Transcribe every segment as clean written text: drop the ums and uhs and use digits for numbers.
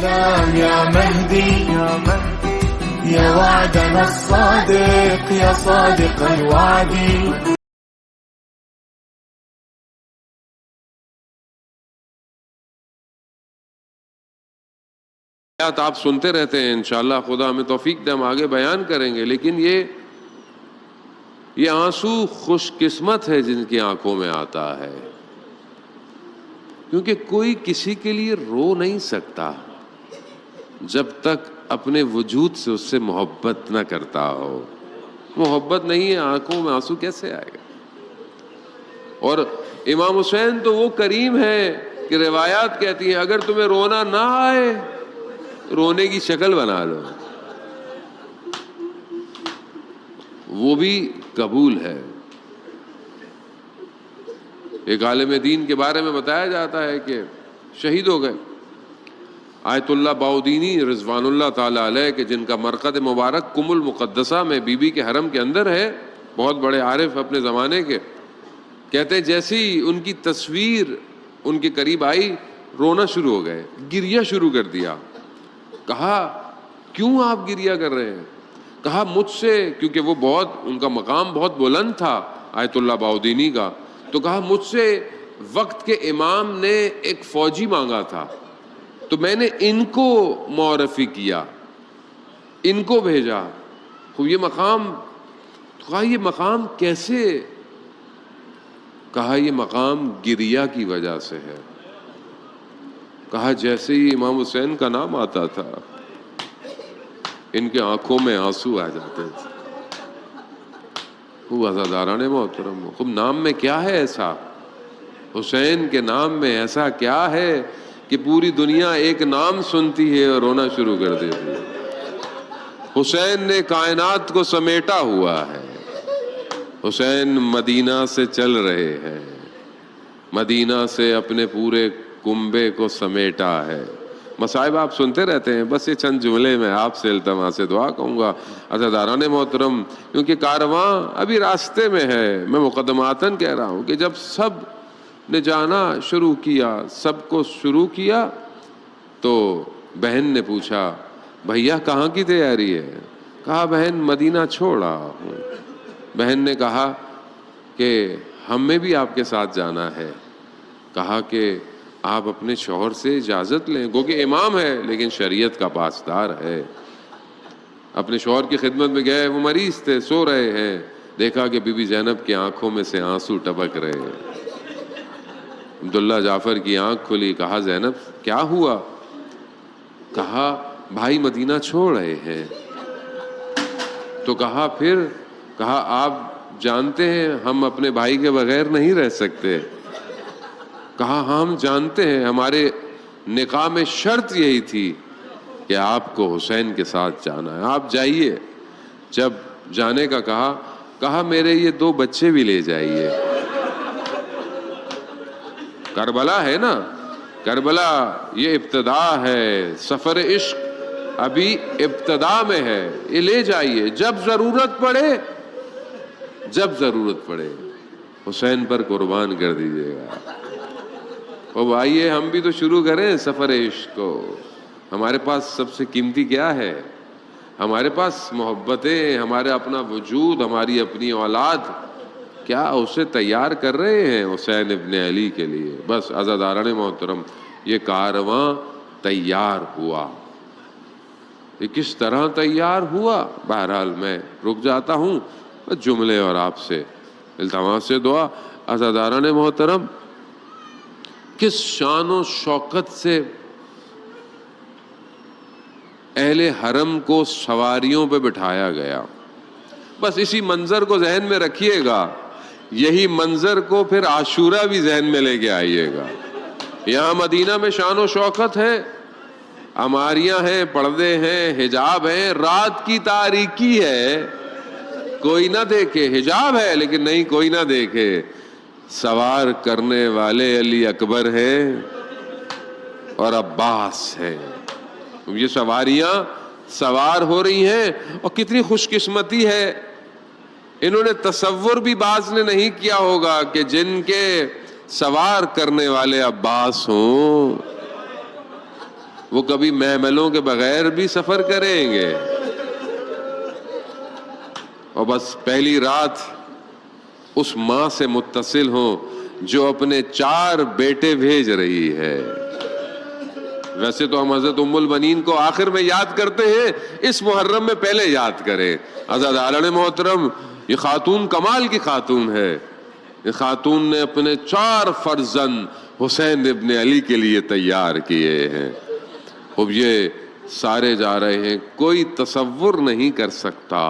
السلام يا مهدي يا وعدنا الصادق يا صادق الوعد. آپ سنتے رہتے ہیں، انشاءاللہ خدا ہمیں توفیق دے ہم آگے بیان کریں گے، لیکن یہ آنسو خوش قسمت ہے جن کی آنکھوں میں آتا ہے، کیونکہ کوئی کسی کے لیے رو نہیں سکتا جب تک اپنے وجود سے اس سے محبت نہ کرتا ہو. محبت نہیں ہے آنکھوں میں آنسو کیسے آئے گا؟ اور امام حسین تو وہ کریم ہے کہ روایات کہتی ہیں اگر تمہیں رونا نہ آئے رونے کی شکل بنا لو، وہ بھی قبول ہے. ایک عالم دین کے بارے میں بتایا جاتا ہے کہ شہید ہو گئے، آیت اللہ باؤدینی رضوان اللہ تعالی علیہ کے جن کا مرقد مبارک کم المقدسہ میں بی بی کے حرم کے اندر ہے، بہت بڑے عارف اپنے زمانے کے، کہتے جیسی ان کی تصویر ان کے قریب آئی رونا شروع ہو گئے، گریہ شروع کر دیا. کہا کیوں آپ گریہ کر رہے ہیں؟ کہا مجھ سے، کیونکہ وہ بہت ان کا مقام بہت بلند تھا آیت اللہ باؤدینی کا، تو کہا مجھ سے وقت کے امام نے ایک فوجی مانگا تھا تو میں نے ان کو معرفی کیا، ان کو بھیجا. خوب یہ مقام، کہا یہ مقام کیسے؟ کہا یہ مقام گریہ کی وجہ سے ہے. کہا جیسے ہی امام حسین کا نام آتا تھا ان کے آنکھوں میں آنسو آ جاتے تھے. خوب عزاداران محترم، خوب نام میں کیا ہے ایسا؟ حسین کے نام میں ایسا کیا ہے کہ پوری دنیا ایک نام سنتی ہے اور رونا شروع کر دیتی ہے؟ حسین نے کائنات کو سمیٹا ہوا ہے. حسین مدینہ سے چل رہے ہیں، مدینہ سے اپنے پورے کنبے کو سمیٹا ہے. مصائب آپ سنتے رہتے ہیں، بس یہ چند جملے میں آپ سے التماس دعا کہوں گا عزاداران محترم، کیونکہ کارواں ابھی راستے میں ہے. میں مقدماتاً کہہ رہا ہوں کہ جب سب نے جانا شروع کیا، سب کو شروع کیا، تو بہن نے پوچھا بھیا کہاں کی تیاری ہے؟ کہا بہن مدینہ چھوڑا ہوں. بہن نے کہا کہ ہمیں بھی آپ کے ساتھ جانا ہے. کہا کہ آپ اپنے شوہر سے اجازت لیں، گو کہ امام ہے لیکن شریعت کا پاسدار ہے. اپنے شوہر کی خدمت میں گئے، وہ مریض تھے، سو رہے ہیں. دیکھا کہ بی بی زینب کی آنکھوں میں سے آنسو ٹپک رہے ہیں. عبداللہ جعفر کی آنکھ کھلی. کہا زینب کیا ہوا؟ کہا بھائی مدینہ چھوڑ رہے ہیں. تو کہا پھر؟ کہا آپ جانتے ہیں ہم اپنے بھائی کے بغیر نہیں رہ سکتے. کہا ہم جانتے ہیں، ہمارے نکاح میں شرط یہی تھی کہ آپ کو حسین کے ساتھ جانا ہے، آپ جائیے. جب جانے کا کہا میرے یہ 2 بچے بھی لے جائیے. کربلا ہے نا، کربلا یہ ابتدا ہے، سفر عشق ابھی ابتدا میں ہے. یہ لے جائیے، جب ضرورت پڑے حسین پر قربان کر دیجیے گا. اب آئیے ہم بھی تو شروع کریں سفر عشق کو. ہمارے پاس سب سے قیمتی کیا ہے؟ ہمارے پاس محبتیں، ہمارا اپنا وجود، ہماری اپنی اولاد. کیا اسے تیار کر رہے ہیں حسین ابن علی کے لیے؟ بس عزاداران محترم، یہ کارواں تیار ہوا. یہ کس طرح تیار ہوا؟ بہرحال میں رک جاتا ہوں، بس جملے اور آپ سے التماس سے دعا. عزاداران محترم، کس شان و شوکت سے اہل حرم کو سواریوں پہ بٹھایا گیا. بس اسی منظر کو ذہن میں رکھیے گا، یہی منظر کو پھر عاشورہ بھی ذہن میں لے کے آئیے گا. یہاں مدینہ میں شان و شوکت ہے، عماریاں ہیں، پردے ہیں، حجاب ہیں. رات کی تاریکی ہے، کوئی نہ دیکھے. حجاب ہے لیکن نہیں کوئی نہ دیکھے. سوار کرنے والے علی اکبر ہیں اور عباس ہیں. یہ سواریاں سوار ہو رہی ہیں، اور کتنی خوش قسمتی ہے. انہوں نے تصور بھی بعض نے نہیں کیا ہوگا کہ جن کے سوار کرنے والے عباس ہوں. وہ کبھی محملوں کے بغیر بھی سفر کریں گے، اور بس پہلی رات اس ماں سے متصل ہوں جو اپنے 4 بیٹے بھیج رہی ہے۔ ویسے تو ہم حضرت ام البنین کو آخر میں یاد کرتے ہیں، اس محرم میں پہلے یاد کریں۔ عزیزان محترم، یہ خاتون کمال کی خاتون ہے۔ یہ خاتون نے اپنے 4 فرزند حسین ابن علی کے لیے تیار کیے ہیں۔ اب یہ سارے جا رہے ہیں، کوئی تصور نہیں کر سکتا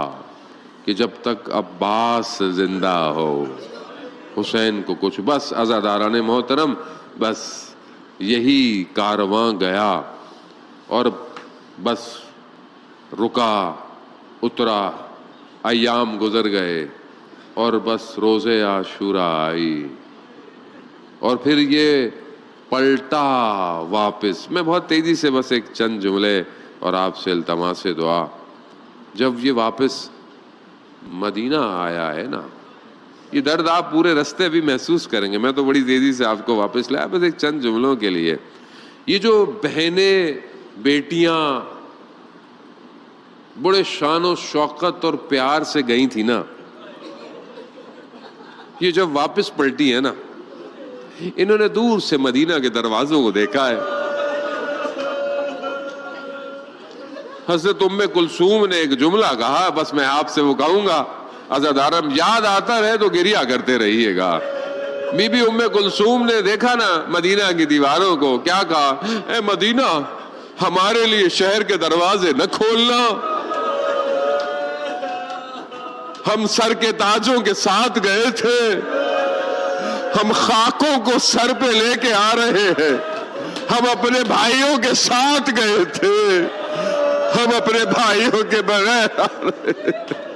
کہ جب تک عباس زندہ ہو حسین کو کچھ، بس عزیزان محترم، بس یہی کارواں گیا اور بس رکا، اترا، ایام گزر گئے اور بس روز عاشورہ آئی اور پھر یہ پلٹا واپس۔ میں بہت تیزی سے بس ایک چند جملے اور آپ سے التماس دعا، جب یہ واپس مدینہ آیا ہے نا، یہ درد آپ پورے رستے بھی محسوس کریں گے۔ میں تو بڑی تیزی سے آپ کو واپس لایا بس ایک چند جملوں کے لیے۔ یہ جو بہنیں، بیٹیاں بڑے شان و شوقت اور پیار سے گئی تھی نا، یہ جب واپس پلٹی ہے نا، انہوں نے دور سے مدینہ کے دروازوں کو دیکھا ہے۔ حضرت ام کلثوم نے ایک جملہ کہا، بس میں آپ سے وہ کہوں گا، عزادارم یاد آتا رہے تو گریا کرتے رہیے گا۔ بی بی ام کلثوم نے دیکھا نا مدینہ کی دیواروں کو، کیا کہا؟ اے مدینہ، ہمارے لیے شہر کے دروازے نہ کھولنا، ہم سر کے تاجوں کے ساتھ گئے تھے، ہم خاکوں کو سر پہ لے کے آ رہے ہیں، ہم اپنے بھائیوں کے ساتھ گئے تھے، ہم اپنے بھائیوں کے بغیر آ رہے ہیں۔